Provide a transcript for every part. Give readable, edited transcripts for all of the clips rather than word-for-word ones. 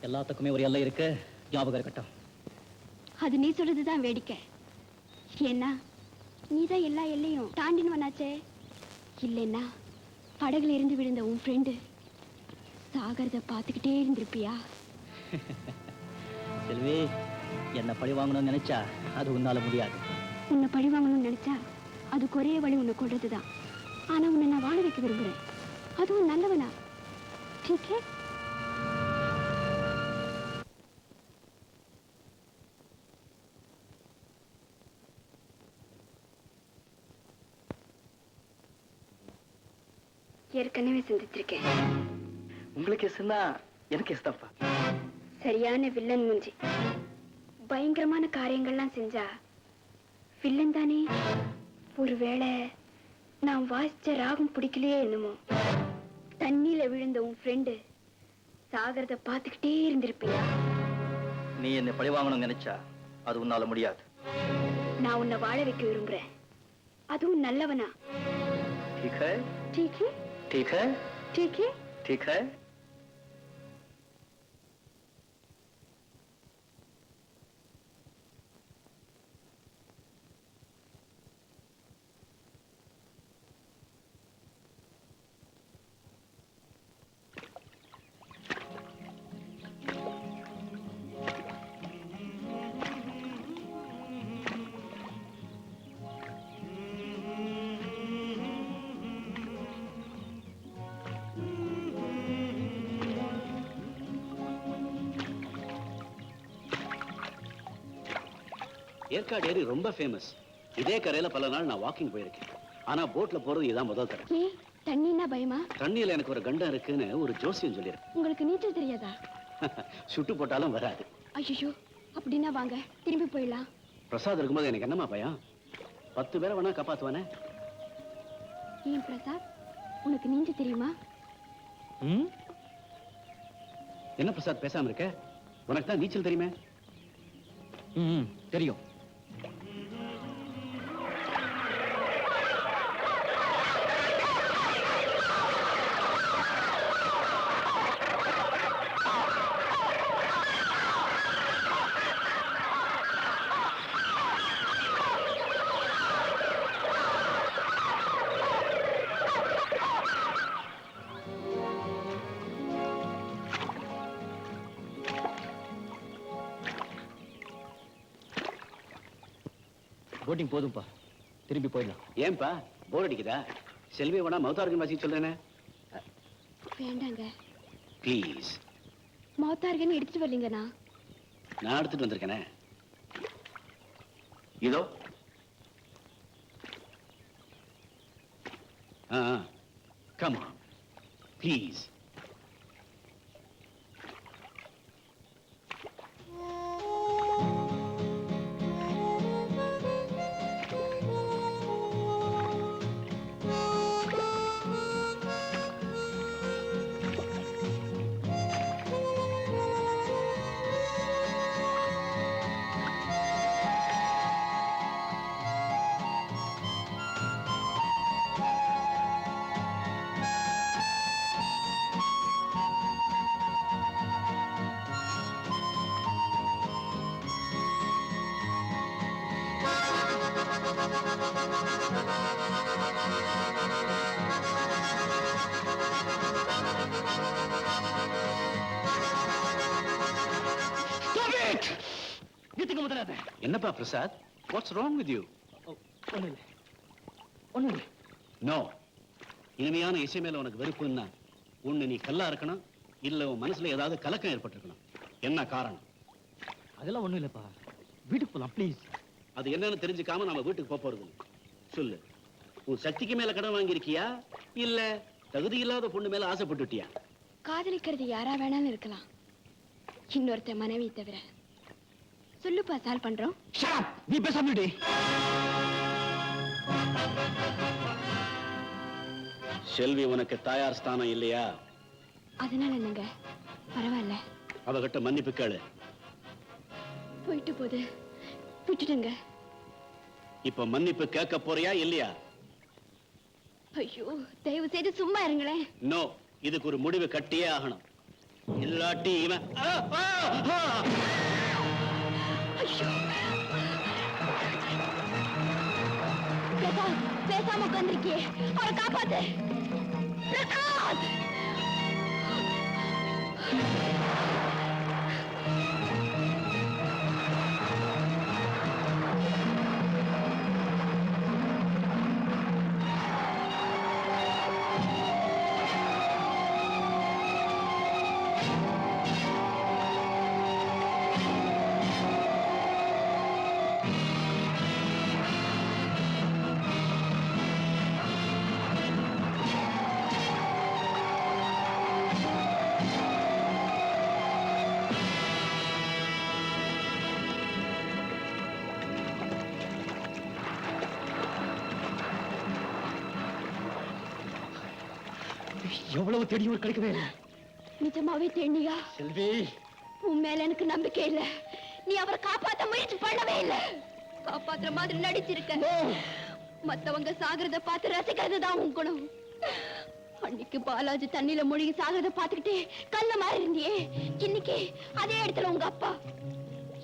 எல்லாத்துக்குமே ஒரு எல்லை இருக்கு, ஞாபகம் இருக்கட்டும். அது நீ சொல்றதுதான் வேடிக்கை. ஏன்னா நீதான் எல்லா எல்லையும் தாண்டினவனாச்சே. இல்லைன்னா படகுல இருந்து விழுந்த உன் ஃப்ரெண்டு சாகரத பார்த்துக்கிட்டே இருந்திருப்பியா? செல்வி, என்ன பழி வாங்கணும்னு நினைச்சா அது உன்னால முடியாது. உன்னை பழி வாங்கணும்னு நினைச்சா அதுக்கு ஒரே வழி உன்னை கொள்றதுதான். ஆனா உன்னை நான் வாழ வைக்க விரும்புறேன். அதுவும் நல்லவனா. ठीक है? ஏற்கனவே சிந்திச்சிருக்கேன். உங்களுக்கு எஸ்னா எனக்கு எஸ்தாப்பா. சரியான வில்லன் மூஞ்சி. பயங்கரமான காரியங்கள்லாம் செஞ்சா வில்லன் தானே. ஒருவேளை நான் வாசிச்ச ராகம் பிடிக்கலையே என்னமோ. தண்ணியில விழுந்த உன் ஃப்ரெண்டு சாகரத பார்த்துக்கிட்டே இருந்திருப்பியா? நீ என்ன பழி வாங்கணும்னு நினைச்சா அது உன்னால முடியாது. நான் உன்னை வாழ வைக்க விரும்புறேன். அதுவும் நல்லவனா. ठीक है? ठीक है? ठीक है? ठीक है? ठीक है? ஏற்காடு ஏரி ரொம்ப ஃபேமஸ். இதே கரையில பல நாள் நான் வாக்கிங் போயிருக்கேன். ஆனா போட்ல போறது இதான் முதல் தடவை. தண்ணின்னா பயமா? தண்ணியில எனக்கு ஒரு கண்டம் இருக்குன்னு ஒரு ஜோசியம் சொல்லிருக்கு. உங்களுக்கு நீச்சல் தெரியாதா? சுட்டு போட்டாலும் வராது. ஐயோ, அப்படின்னா வாங்க திரும்பி போயிடலாம். பிரசாத் இருக்கும்போது எனக்கு என்னமா பயம்? 10 பேரை வேணா காப்பாத்துவானே. ஏன் பிரசாத், உனக்கு நீஞ்ச தெரியுமா? என்ன பிரசாத் பேசாம இருக்க? உனக்கு தான் நீச்சல் தெரியுமே. தெரியும். போட்டிங் போதும்பா, திரும்பி போயிடலாம். ஏன்பா போர் அடிக்குதா? செல்வி வேணா மௌத்தார்கன் வாசி சொல்றேனே. வேண்டாங்க ப்ளீஸ். மௌத்தார்கன் எடுத்துட்டு வரலீங்கண்ணா. நான் எடுத்துட்டு வந்திருக்கேனே. இதோ. Come on please. என்னப்பா Prasad, what's wrong with you? ஒண்ணு இல்லை. நோ. இனிமையான இசை மேல உனக்கு வெறுப்புன்னா ஒண்ணு நீ கல்லா இருக்கணும், இல்ல உன் மனசுல ஏதாவது கலக்கம் ஏற்பட்டிருக்கணும். என்ன காரணம்? அதெல்லாம் ஒண்ணும் இல்லப்பா, வீட்டுக்கு போலாம் ப்ளீஸ். அது என்னன்னு தெரிஞ்சுக்காம நம்ம வீட்டுக்கு போறது சொல்லு. உன் சக்திக்கு மேல கடன் வாங்கியிருக்கியா, இல்ல தகுதி இல்லாத பொண்ணு மேல ஆசைப்பட்டுட்டியா? காதலிக்கிறது யாரா வேணாலும் இருக்கலாம், இன்னொருத்த மனைவி தவிர. சொல்லுப்பா, சால்வ் பண்றோம். நீ பேசாமடி. செல்வி உனக்கு தாயார் ஸ்தானம் இல்லையா? அதனால என்னங்க, பரவாயில்ல. அவகிட்ட மன்னிப்பு கேளு. போயிட்டு போது விட்டுடுங்க. இப்ப மன்னிப்பு கேட்க போறியா இல்லையா? ஐயோ, தயவு செய்து சும்மா இருங்களேன். நோ, இதுக்கு ஒரு முடிவு கட்டியே ஆகணும். இல்லாட்டி இவன் பிரசாத், பேசாம உட்கார்ந்திருக்கியே, அவரை காப்பாத்து. பிரசாத்! எவ்வளவு தேடியும் கிடைக்கவே இல்லை. நிஜமாவே தேடியா? செல்வி, உன் மேல எனக்கு நம்பிக்கை இல்ல. நீ அவரை காப்பாத்த முயற்சி பண்ணவே இல்ல. காப்பாத்துற மாதிரி நடிச்சிருக்க. மத்தவங்க சாகிறத பார்த்து ரசிக்கிறது தான் உன் குணம். அன்னைக்கு பாலாஜி தண்ணியில மூழ்கி சாகிறத பார்த்துக்கிட்டே கல்ல மாறி இருந்தியே, இன்னைக்கு அதே இடத்துல உங்க அப்பா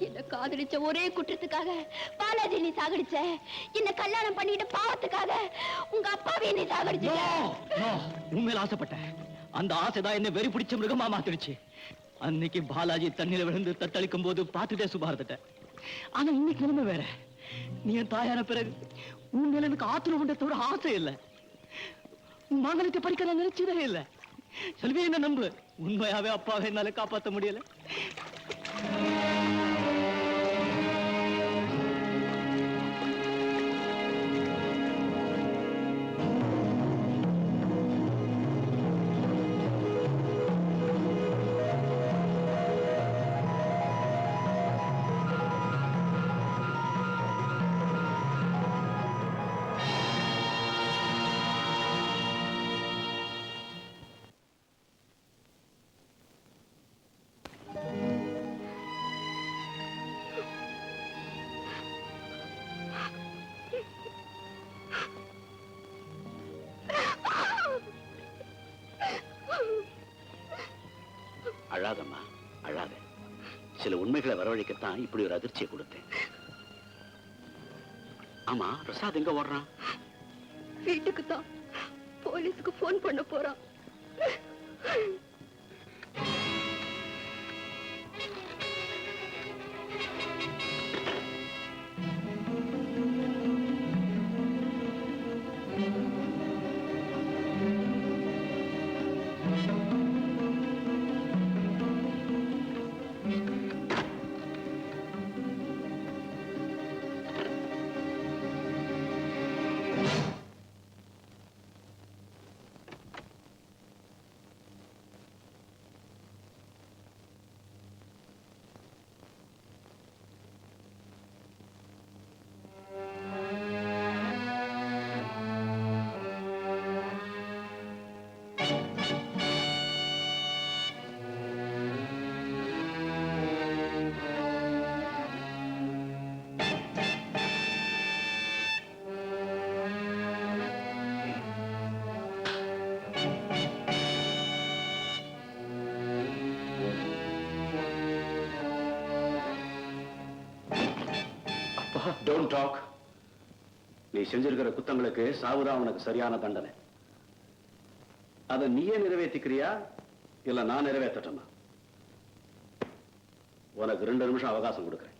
என்ன காதலிச்ச ஒரே குற்றத்துக்காக பாலாஜி நீ சாகடிச்ச. என்ன கல்யாணம் பண்ணிட்டு பாவத்துக்காக உங்க அப்பாவே நீ சாகடிச்ச. உண்மையில ஆசைப்பட்டேன். அந்த ஆசைதான் என்ன வெறி பிடிச்ச மிருகமா மாத்திருச்சு. அன்னைக்கு பாலாஜி தண்ணியில விழுந்து தத்தளிக்கும் போது பார்த்துட்டே சுபாரத்துட்டேன். ஆனா இன்னைக்கு நிலைமை வேற. நீ என் தாயான பிறகு உன் மேல எனக்கு ஆத்திரம் உண்ட தவிர ஆசை இல்லை. உன் மகனுக்கு படிக்க நான் நினைச்சதே இல்லை. செல்வி, என்ன நம்பு. உண்மையாவே அப்பாவை என்னால காப்பாற்ற முடியல. அழாதம்மா, அழாத. சில உண்மைகளை வரவழைக்கத்தான் இப்படி ஒரு அதிர்ச்சியை கொடுத்தேன். ஆமா, பிரசாத் எங்க ஓடுறான்? வீட்டுக்கு தான். போலீஸ்க்கு போன் பண்ண போறான். Don't talk. நீ செஞ்சிருக்கிற குத்தங்களுக்கு சாவுதான் உனக்கு சரியான தண்டனை. அதை நீயே நிறைவேற்றிக்கிறியா இல்ல நான் நிறைவேற்றட்டுமா? உனக்கு 2 நிமிஷம் அவகாசம் கொடுக்கிறேன்.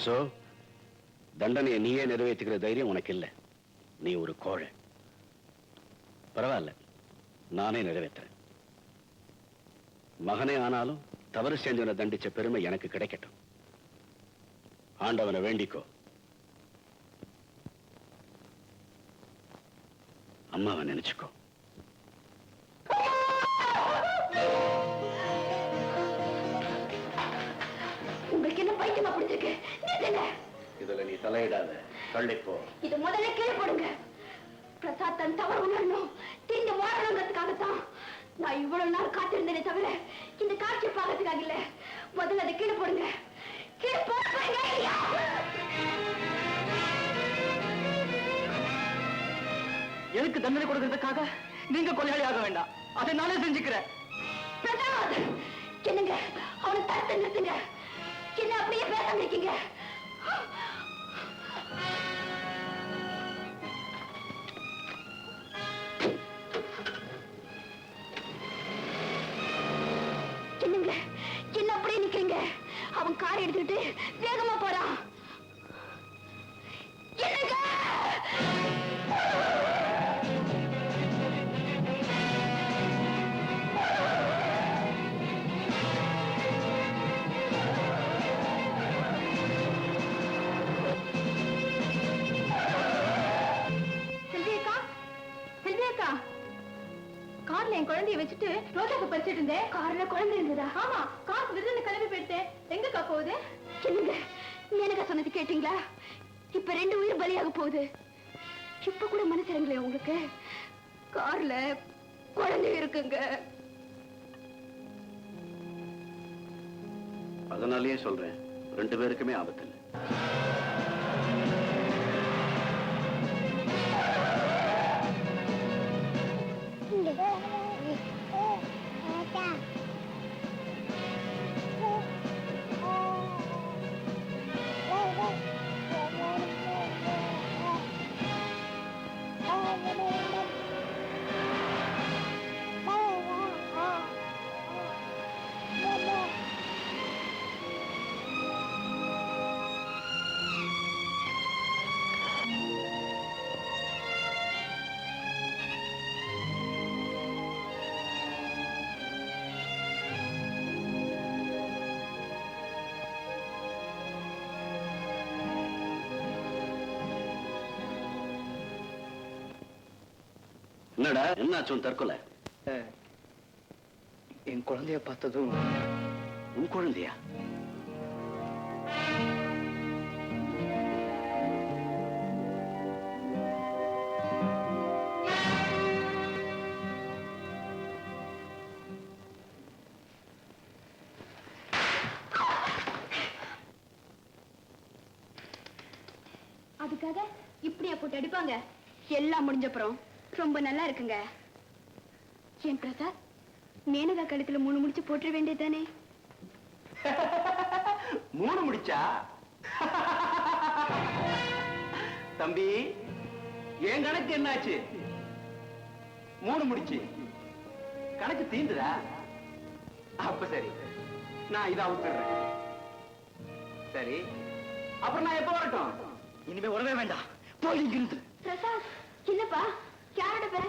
சோ தண்டனையை நீயே நிறைவேற்றுகிற தைரியம் உனக்கு இல்ல. நீ ஒரு கோழை. பரவாயில்ல, நானே நிறைவேற்றுறேன். மகனே ஆனாலும் தவறு செஞ்சவனை தண்டிச்ச பெருமை எனக்கு கிடைக்கட்டும். ஆண்டவனை வேண்டிக்கோ. அம்மாவை நினைச்சுக்கோ. உங்களுக்கு என்ன பைத்தியமா பிடிச்சிருக்கு? இதுல நீ தலையிடாத, தள்ளிப்போ. இது முதல்ல கீழே போடுங்க. பிரசாத் தன் தவறு உணரணும், திரும்பி வாழணுங்கிறதுக்காகத்தான் நான் இவ்வளவு நாள் காத்திருந்தேனே தவிர இந்த காட்சியை பார்க்கறதுக்காக இல்ல. முதல்ல அதை கீழே போடுங்க. கீழே போடுங்க. எதுக்கு தண்டனை கொடுக்கறதுக்காக நீங்க கொலையாளி ஆக வேண்டாம். அதை நானே செஞ்சுக்கிறேன். பிரசாத், என்னங்க அவனை தடுத்து நிறுத்துங்க. என்ன அப்படியே பேசாம இருக்கீங்க? என்னங்க என்ன அப்படியே நிக்கிறீங்க? அவன் காரை எடுத்துக்கிட்டு வேகமா போறான். என்னங்க என் குழந்தைய வச்சுட்டு ரோஜாக்கு பறிச்சிட்டு இருந்தேன். கார்ல குழந்தை இருந்ததா? ஆமா, காசு விருதுன்னு கிளம்பி போயிட்டேன். எங்கக்கா போகுது? என்னங்க எனக்கு சொன்னது கேட்டீங்களா? இப்ப 2 உயிர் பலியாக போகுது. இப்ப கூட மனசு இறங்கலையா உங்களுக்கு? கார்ல குழந்தை இருக்குங்க. அதனாலயே சொல்றேன், 2 பேருக்குமே ஆபத்து இல்லை. என்னடா, என்னாச்சு தற்கொலை? என் குழந்தைய பார்த்ததும். உன் குழந்தையா? அதுக்காக இப்படியா போட்டு அடிப்பாங்க? எல்லாம் முடிஞ்சப்புறம் ரொம்ப நல்லா இருக்குங்க. ஏன் பிரசாத், மேனகா கழுத்துல 3 முடிச்சு போட்டுற வேண்டியதானே? 3 முடிச்சா? தம்பி, என் கணக்கு என்னாச்சு? 3 முடிச்சு கணக்கு தீந்துதா? அப்ப சரி, நான் இதை அவுத்துறேன். சரி, அப்புறம் நான் எப்ப வரட்டும்? இனிமே வரவே வேண்டாம், போய் இங்கிருந்து. பிரசாத், என்னப்பா யாரோட பேர?